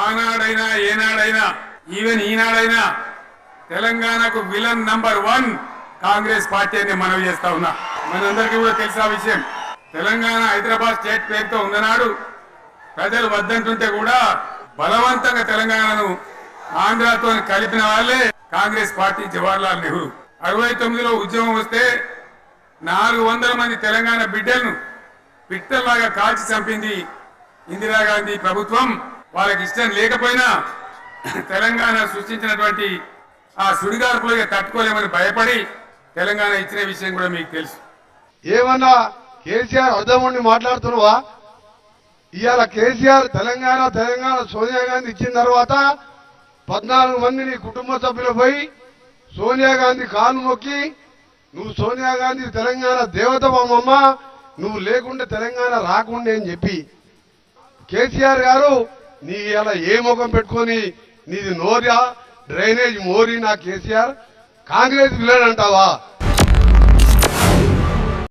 ఆనాడైనా ఏనాడైనా ఈవెన్ ఈనాడైనా తెలంగాణకు villain number 1 Congress party అని మనవి చేస్తా ఉన్నా. మనందరికీ కూడా తెలిసిన విషయం, తెలంగాణ హైదరాబాద్ స్టేట్ పేరుతో ఉన్ననాడు ప్రజలు వద్దంటుంటే కూడా బలవంతంగా తెలంగాణను ఆంధ్రతో కలిపిన వాళ్ళే కాంగ్రెస్ పార్టీ, జవహర్లాల్ నెహ్రూ. 69లో ఉద్యమం వస్తే 400 మంది తెలంగాణ బిడ్డలను పిట్టల్లాగా కాల్చి చంపింది ఇందిరాగాంధీ ప్రభుత్వం. వాళ్ళకి ఇష్టం లేకపోయినా తెలంగాణ సృష్టించినటువంటి ఆ సుడిగార్పులుగా తట్టుకోలేమని భయపడి తెలంగాణ ఇచ్చిన విషయం కూడా మీకు తెలుసు. ఏమన్నా కేసీఆర్ అర్థముండి మాట్లాడుతున్నావా? ఇవాళ కేసీఆర్ తెలంగాణ సోనియా గాంధీ ఇచ్చిన తర్వాత 14 మంది నీ కుటుంబ సభ్యులు పోయి సోనియా గాంధీ కాలు మొక్కి, నువ్వు సోనియా గాంధీ తెలంగాణ దేవత అమ్మమ్మ, నువ్వు లేకుంటే తెలంగాణ రాకుండే అని చెప్పి కేసీఆర్ గారు నీ ఇలా ఏ ముఖం పెట్టుకొని నీది నోరియా డ్రైనేజ్ మోరీ నా కేసీఆర్ కాంగ్రెస్ విలన్ అంటావా?